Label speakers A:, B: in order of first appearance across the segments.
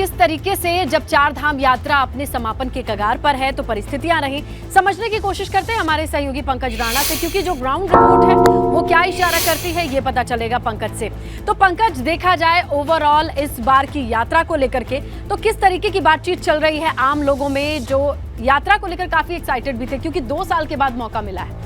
A: किस तरीके से जब चार धाम यात्रा अपने समापन के कगार पर है तो परिस्थितियां रही, समझने की कोशिश करते हैं हमारे सहयोगी पंकज राणा से, क्योंकि जो ग्राउंड रिपोर्ट है वो क्या इशारा करती है ये पता चलेगा पंकज से। तो पंकज, देखा जाए ओवरऑल इस बार की यात्रा को लेकर के तो किस तरीके की बातचीत चल रही है आम लोगों में, जो यात्रा को लेकर काफी एक्साइटेड भी थे क्योंकि 2 साल के बाद मौका मिला है।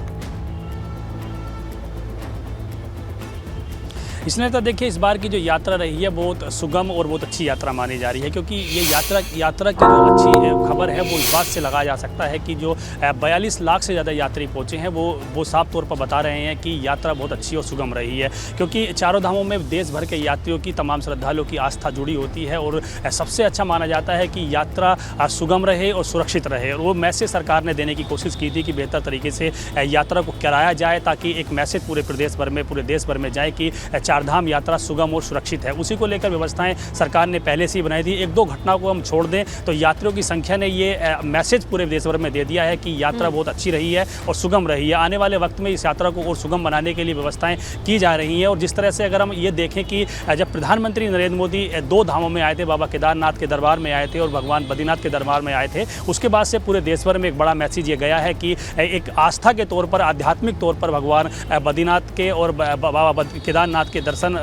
B: इसलिए तो देखिए, इस बार की जो यात्रा रही है बहुत सुगम और बहुत अच्छी यात्रा मानी जा रही है, क्योंकि ये यात्रा की जो अच्छी खबर है वो इस बात से लगाया जा सकता है कि जो 42 लाख से ज़्यादा यात्री पहुँचे हैं वो साफ तौर पर बता रहे हैं कि यात्रा बहुत अच्छी और सुगम रही है। क्योंकि चारों धामों में देश भर के यात्रियों की, तमाम श्रद्धालुओं की आस्था जुड़ी होती है और सबसे अच्छा माना जाता है कि यात्रा सुगम रहे और सुरक्षित रहे। और वो मैसेज सरकार ने देने की कोशिश की थी कि बेहतर तरीके से यात्रा को कराया जाए, ताकि एक मैसेज पूरे प्रदेश भर में, पूरे देश भर में जाए कि चारधाम यात्रा सुगम और सुरक्षित है। उसी को लेकर व्यवस्थाएं सरकार ने पहले से ही बनाई थी। 1-2 घटनाओं को हम छोड़ दें तो यात्रियों की संख्या ने ये मैसेज पूरे देश भर में दे दिया है कि यात्रा बहुत अच्छी रही है और सुगम रही है। आने वाले वक्त में इस यात्रा को और सुगम बनाने के लिए व्यवस्थाएं की जा रही हैं। और जिस तरह से अगर हम ये देखें कि जब प्रधानमंत्री नरेंद्र मोदी 2 धामों में आए थे, बाबा केदारनाथ के दरबार में आए थे और भगवान बद्रीनाथ के दरबार में आए थे, उसके बाद से पूरे देश भर में एक बड़ा मैसेज ये गया है कि एक आस्था के तौर पर, आध्यात्मिक तौर पर भगवान बद्रीनाथ के और बाबा केदारनाथ के दर्शन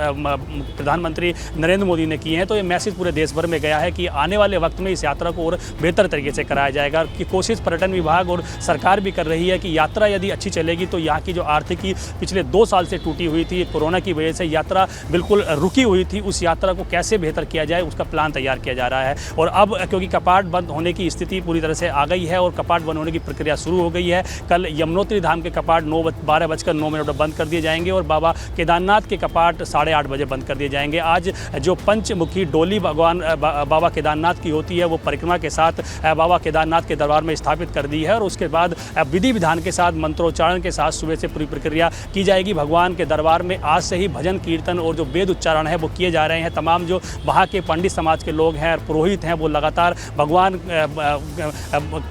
B: प्रधानमंत्री नरेंद्र मोदी ने किए हैं। तो ये मैसेज पूरे देश भर में गया है कि आने वाले वक्त में इस यात्रा को और बेहतर तरीके से कराया जाएगा। कि कोशिश पर्यटन विभाग और सरकार भी कर रही है कि यात्रा यदि अच्छी चलेगी तो यहाँ की जो आर्थिकी पिछले 2 साल से टूटी हुई थी, कोरोना की वजह से यात्रा बिल्कुल रुकी हुई थी, उस यात्रा को कैसे बेहतर किया जाए उसका प्लान तैयार किया जा रहा है। और अब क्योंकि कपाट बंद होने की स्थिति पूरी तरह से आ गई है और कपाट बंद होने की प्रक्रिया शुरू हो गई है, कल यमुनोत्तरी धाम के कपाट 12:09 पर बंद कर दिए जाएंगे और बाबा केदारनाथ के कपाट 8:30 बजे बंद कर दिए जाएंगे। आज जो पंचमुखी डोली भगवान बाबा केदारनाथ की होती है वो परिक्रमा के साथ बाबा केदारनाथ के दरबार में स्थापित कर दी है और उसके बाद विधि विधान के साथ, मंत्रोच्चारण के साथ सुबह से पूरी प्रक्रिया की जाएगी। भगवान के दरबार में आज से ही भजन कीर्तन और जो वेद उच्चारण है वो किए जा रहे हैं। तमाम जो वहाँ के पंडित समाज के लोग हैं, पुरोहित हैं, वो लगातार भगवान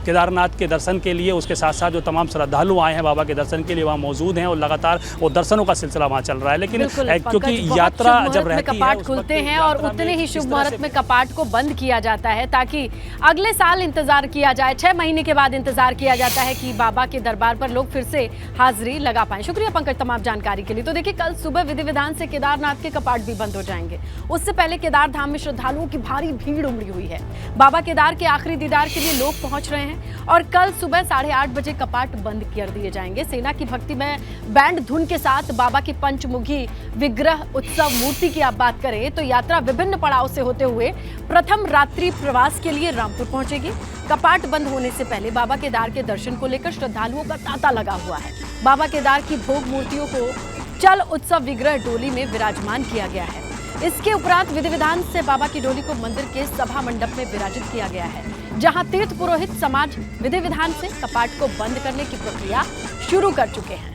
B: केदारनाथ के दर्शन के लिए, उसके साथ साथ जो तमाम श्रद्धालु आए हैं बाबा के दर्शन के लिए वहाँ मौजूद हैं और लगातार वो दर्शनों का सिलसिला वहाँ चल रहा है। लेकिन क्योंकि यात्रा जब रहती है
A: कपाट खुलते हैं और उतने ही शुभ मुहूर्त में कपाट को बंद किया जाता है, ताकि अगले साल इंतजार किया जाए। 6 महीने के बाद इंतजार किया जाता है कि बाबा के दरबार पर लोग फिर से हाजिरी लगा पाएं। शुक्रिया पंकज तमाम जानकारी के लिए। तो देखिए, कल सुबह विधि विधान से केदारनाथ के कपाट भी बंद हो जाएंगे। उससे पहले केदार धाम में श्रद्धालुओं की भारी भीड़ उमड़ी हुई है। बाबा केदार के आखिरी दीदार के लिए लोग पहुंच रहे हैं और कल सुबह 8:30 बजे कपाट बंद कर दिए जाएंगे। सेना की भक्ति में बैंड धुन के साथ बाबा की पंचमुखी विग्रह उत्सव मूर्ति की आप बात करें तो यात्रा विभिन्न पड़ाव से होते हुए प्रथम रात्रि प्रवास के लिए रामपुर पहुंचेगी। कपाट बंद होने से पहले बाबा केदार के दर्शन को लेकर श्रद्धालुओं का तांता लगा हुआ है। बाबा केदार की भोग मूर्तियों को चल उत्सव विग्रह डोली में विराजमान किया गया है। इसके उपरांत विधि विधान से बाबा की डोली को मंदिर के सभा मंडप में विराजित किया गया है, जहां तीर्थ पुरोहित समाज विधि विधान से कपाट को बंद करने की प्रक्रिया शुरू कर चुके हैं।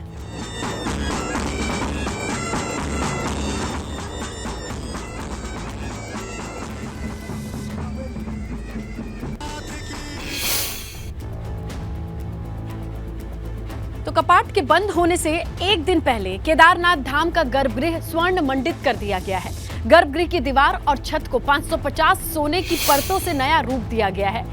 A: तो कपाट के बंद होने से एक दिन पहले केदारनाथ धाम का गर्भगृह स्वर्ण मंडित कर दिया गया है। गर्भगृह की दीवार और छत को 550 सोने की परतों से नया रूप दिया गया है।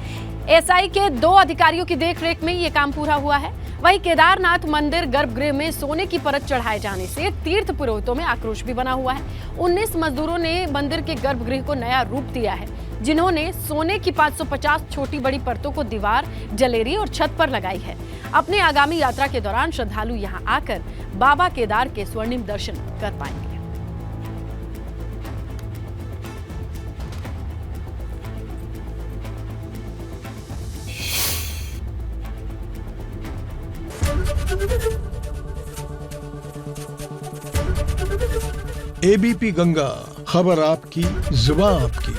A: एसआई के 2 अधिकारियों की देखरेख में ये काम पूरा हुआ है। वहीं केदारनाथ मंदिर गर्भगृह में सोने की परत चढ़ाए जाने से तीर्थ पुरोहितों में आक्रोश भी बना हुआ है। 19 मजदूरों ने मंदिर के गर्भगृह को नया रूप दिया है, जिन्होंने सोने की 550 छोटी बड़ी परतों को दीवार, जलेरी और छत पर लगाई है। अपने आगामी यात्रा के दौरान श्रद्धालु यहां आकर बाबा केदार के स्वर्णिम दर्शन कर पाएंगे।
C: एबीपी गंगा, खबर आपकी, जुबान आपकी।